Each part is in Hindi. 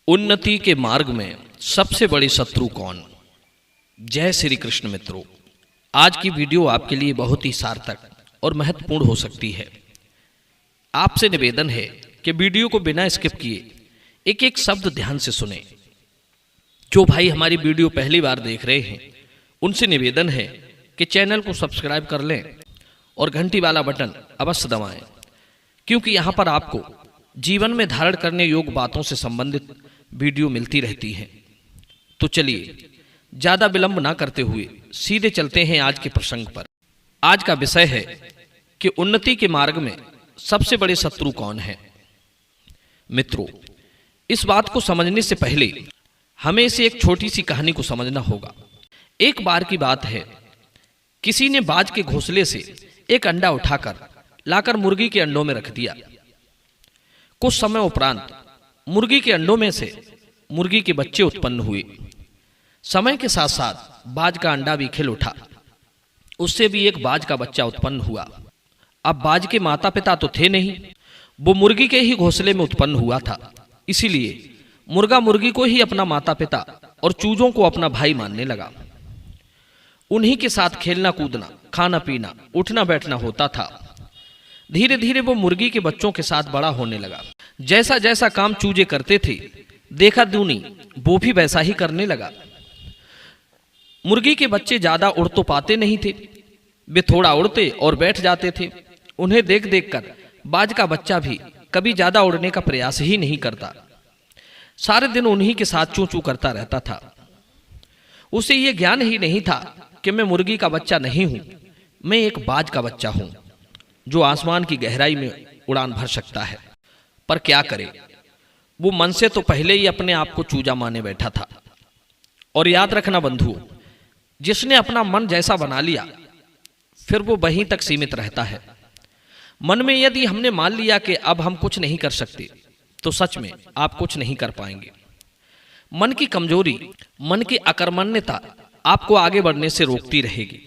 उन्नति के मार्ग में सबसे बड़ी शत्रु कौन? जय श्री कृष्ण मित्रों, आज की वीडियो आपके लिए बहुत ही सार्थक और महत्वपूर्ण हो सकती है। आपसे निवेदन है कि वीडियो को बिना स्किप किए एक एक शब्द ध्यान से सुने। जो भाई हमारी वीडियो पहली बार देख रहे हैं उनसे निवेदन है कि चैनल को सब्सक्राइब कर लें और घंटी वाला बटन अवश्य दबाएं, क्योंकि यहाँ पर आपको जीवन में धारण करने योग्य बातों से संबंधित वीडियो मिलती रहती है। तो चलिए ज़्यादा विलंब ना करते हुए सीधे चलते हैं आज के प्रसंग पर। आज का विषय है कि उन्नति के मार्ग में सबसे बड़े शत्रु कौन है। मित्रों, इस बात को समझने से पहले हमें इसे एक छोटी सी कहानी को समझना होगा। एक बार की बात है, किसी ने बाज के घोंसले से एक अंडा उठाकर लाकर मुर्गी के अंडों में रख दिया। कुछ समय उपरांत मुर्गी के अंडों में से मुर्गी के बच्चे उत्पन्न हुए। समय के साथ साथ बाज का अंडा भी खिल उठा, उससे भी एक बाज का बच्चा उत्पन्न हुआ। अब बाज के माता पिता तो थे नहीं, वो मुर्गी के ही घोंसले में उत्पन्न हुआ था। इसीलिए मुर्गा मुर्गी को ही अपना माता पिता और चूजों को अपना भाई मानने लगा। उन्हीं के साथ खेलना कूदना, खाना पीना, उठना बैठना होता था। धीरे धीरे वो मुर्गी के बच्चों के साथ बड़ा होने लगा। जैसा जैसा काम चूजे करते थे, देखा दूनी वो भी वैसा ही करने लगा। मुर्गी के बच्चे ज्यादा उड़ तो पाते नहीं थे, वे थोड़ा उड़ते और बैठ जाते थे। उन्हें देख देख कर बाज का बच्चा भी कभी ज्यादा उड़ने का प्रयास ही नहीं करता। सारे दिन उन्हीं के साथ चू चू करता रहता था। उसे ये ज्ञान ही नहीं था कि मैं मुर्गी का बच्चा नहीं हूं, मैं एक बाज का बच्चा हूं जो आसमान की गहराई में उड़ान भर सकता है। पर क्या करे, वो मन से तो पहले ही अपने आप को चूजा माने बैठा था। और याद रखना बंधुओं, जिसने अपना मन जैसा बना लिया फिर वो वहीं तक सीमित रहता है। मन में यदि हमने मान लिया कि अब हम कुछ नहीं कर सकते, तो सच में आप कुछ नहीं कर पाएंगे। मन की कमजोरी, मन की अकर्मण्यता आपको आगे बढ़ने से रोकती रहेगी।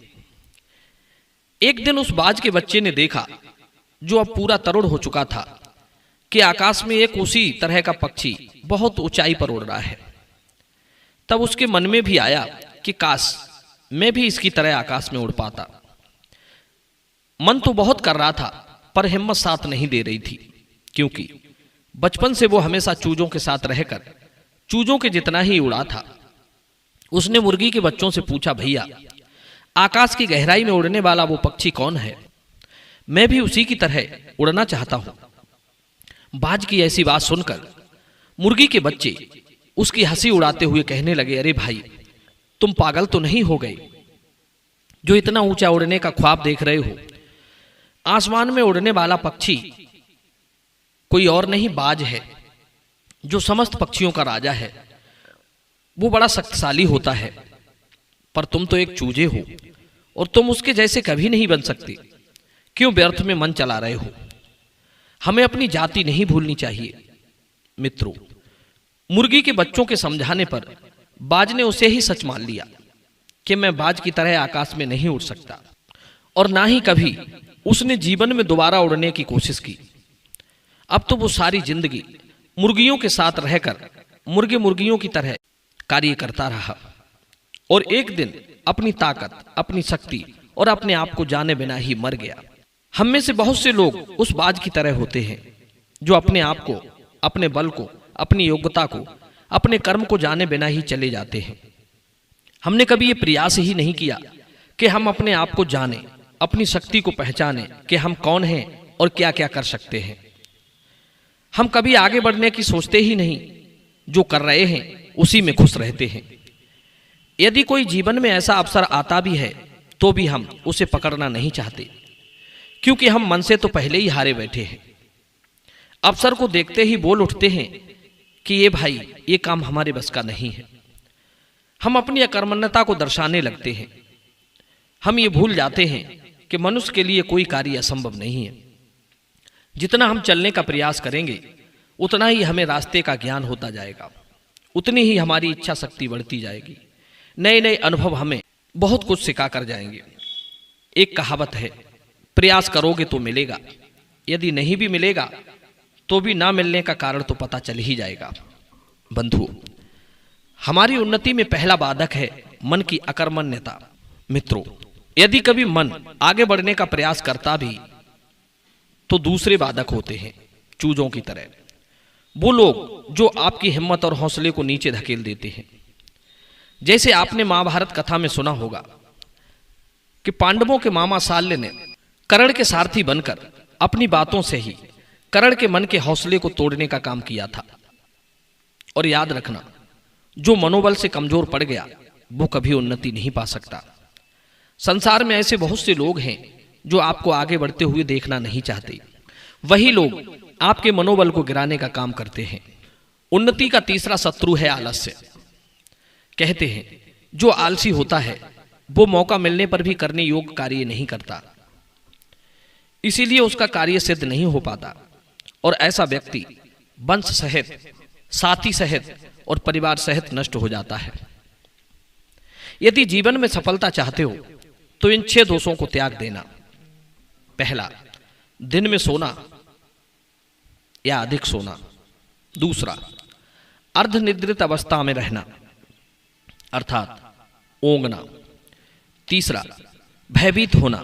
एक दिन उस बाज के बच्चे ने देखा, जो अब पूरा तरुण हो चुका था, कि आकाश में एक उसी तरह का पक्षी बहुत ऊंचाई पर उड़ रहा है। तब उसके मन में भी आया कि काश मैं भी इसकी तरह आकाश में उड़ पाता। मन तो बहुत कर रहा था, पर हिम्मत साथ नहीं दे रही थी, क्योंकि बचपन से वो हमेशा चूजों के साथ रहकर चूजों के जितना ही उड़ा था। उसने मुर्गी के बच्चों से पूछा, भैया आकाश की गहराई में उड़ने वाला वो पक्षी कौन है? मैं भी उसी की तरह उड़ना चाहता हूं। बाज की ऐसी बात सुनकर मुर्गी के बच्चे उसकी हंसी उड़ाते हुए कहने लगे, अरे भाई, तुम पागल तो नहीं हो गए जो इतना ऊंचा उड़ने का ख्वाब देख रहे हो? आसमान में उड़ने वाला पक्षी कोई और नहीं, बाज है, जो समस्त पक्षियों का राजा है। वो बड़ा शक्तिशाली होता है, पर तुम तो एक चूजे हो और तुम उसके जैसे कभी नहीं बन सकते। क्यों व्यर्थ में मन चला रहे हो? हमें अपनी जाति नहीं भूलनी चाहिए। मित्रों, मुर्गी के बच्चों के समझाने पर बाज ने उसे ही सच मान लिया कि मैं बाज की तरह आकाश में नहीं उड़ सकता, और ना ही कभी उसने जीवन में दोबारा उड़ने की कोशिश की। अब तो वो सारी जिंदगी मुर्गियों के साथ रहकर मुर्गियों की तरह कार्य करता रहा, और एक दिन अपनी ताकत, अपनी शक्ति और अपने आप को जाने बिना ही मर गया। हम में से बहुत से लोग उस बाज की तरह होते हैं, जो अपने आप को, अपने बल को, अपनी योग्यता को, अपने कर्म को जाने बिना ही चले जाते हैं। हमने कभी ये प्रयास ही नहीं किया कि हम अपने आप को जाने, अपनी शक्ति को पहचाने कि हम कौन हैं और क्या क्या कर सकते हैं। हम कभी आगे बढ़ने की सोचते ही नहीं, जो कर रहे हैं उसी में खुश रहते हैं। यदि कोई जीवन में ऐसा अवसर आता भी है तो भी हम उसे पकड़ना नहीं चाहते, क्योंकि हम मन से तो पहले ही हारे बैठे हैं। अवसर को देखते ही बोल उठते हैं कि ये भाई, ये काम हमारे बस का नहीं है। हम अपनी अकर्मण्यता को दर्शाने लगते हैं। हम ये भूल जाते हैं कि मनुष्य के लिए कोई कार्य असंभव नहीं है। जितना हम चलने का प्रयास करेंगे, उतना ही हमें रास्ते का ज्ञान होता जाएगा, उतनी ही हमारी इच्छा शक्ति बढ़ती जाएगी। नए नए अनुभव हमें बहुत कुछ सिखा कर जाएंगे। एक कहावत है, प्रयास करोगे तो मिलेगा, यदि नहीं भी मिलेगा तो भी ना मिलने का कारण तो पता चल ही जाएगा। बंधुओं, हमारी उन्नति में पहला बाधक है मन की अकर्मण्यता। मित्रों, यदि कभी मन आगे बढ़ने का प्रयास करता भी तो दूसरे बाधक होते हैं, चूजों की तरह। वो लोग जो आपकी हिम्मत और हौसले को नीचे धकेल देते हैं। जैसे आपने महाभारत कथा में सुना होगा कि पांडवों के मामा शाल्य ने कर्ण के सारथी बनकर अपनी बातों से ही कर्ण के मन के हौसले को तोड़ने का काम किया था। और याद रखना, जो मनोबल से कमजोर पड़ गया वो कभी उन्नति नहीं पा सकता। संसार में ऐसे बहुत से लोग हैं जो आपको आगे बढ़ते हुए देखना नहीं चाहते। वही लोग आपके मनोबल को गिराने का काम करते हैं। उन्नति का तीसरा शत्रु है आलस्य। कहते हैं जो आलसी होता है वो मौका मिलने पर भी करने योग्य कार्य नहीं करता, इसीलिए उसका कार्य सिद्ध नहीं हो पाता और ऐसा व्यक्ति वंश सहित, साथी सहित और परिवार सहित नष्ट हो जाता है। यदि जीवन में सफलता चाहते हो तो इन 6 दोषों को त्याग देना। पहला, दिन में सोना या अधिक सोना। दूसरा, अर्धनिद्रित अवस्था में रहना अर्थात ओंगना। तीसरा, भयभीत होना।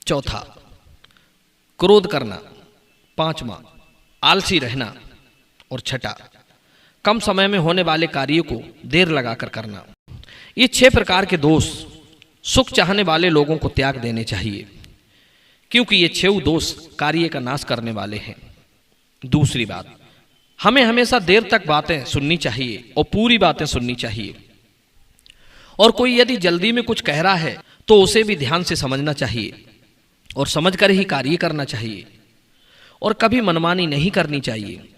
चौथा, क्रोध करना। पांचवा, आलसी रहना। और छठा, कम समय में होने वाले कार्यों को देर लगाकर करना। ये 6 प्रकार के दोष सुख चाहने वाले लोगों को त्याग देने चाहिए, क्योंकि ये 6 दोष कार्य का नाश करने वाले हैं। दूसरी बात, हमें हमेशा देर तक बातें सुननी चाहिए और पूरी बातें सुननी चाहिए। और कोई यदि जल्दी में कुछ कह रहा है तो उसे भी ध्यान से समझना चाहिए और समझकर ही कार्य करना चाहिए। और कभी मनमानी नहीं करनी चाहिए।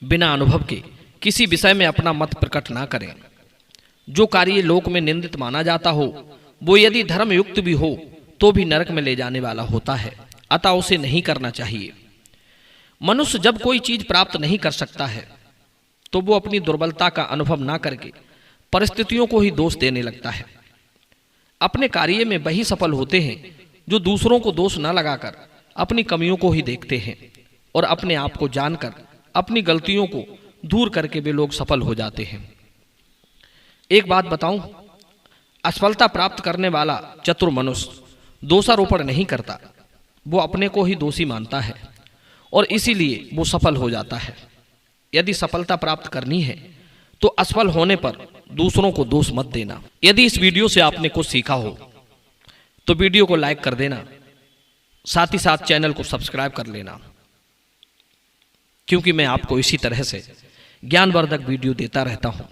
बिना अनुभव के किसी विषय में अपना मत प्रकट ना करें। जो कार्य लोक में निंदित माना जाता हो वो यदि धर्म युक्त भी हो तो भी नरक में ले जाने वाला होता है, अतः उसे नहीं करना चाहिए। मनुष्य जब कोई चीज प्राप्त नहीं कर सकता है तो वो अपनी दुर्बलता का अनुभव ना करके परिस्थितियों को ही दोष देने लगता है। अपने कार्य में वही सफल होते हैं जो दूसरों को दोष न लगाकर अपनी कमियों को ही देखते हैं और अपने आप को जानकर अपनी गलतियों को दूर करके वे लोग सफल हो जाते हैं। एक बात बताऊं, असफलता प्राप्त करने वाला चतुर मनुष्य दोषारोपण नहीं करता, वो अपने को ही दोषी मानता है और इसीलिए वो सफल हो जाता है। यदि सफलता प्राप्त करनी है तो असफल होने पर दूसरों को दोष मत देना। यदि इस वीडियो से आपने कुछ सीखा हो तो वीडियो को लाइक कर देना, साथ ही साथ चैनल को सब्सक्राइब कर लेना, क्योंकि मैं आपको इसी तरह से ज्ञानवर्धक वीडियो देता रहता हूं।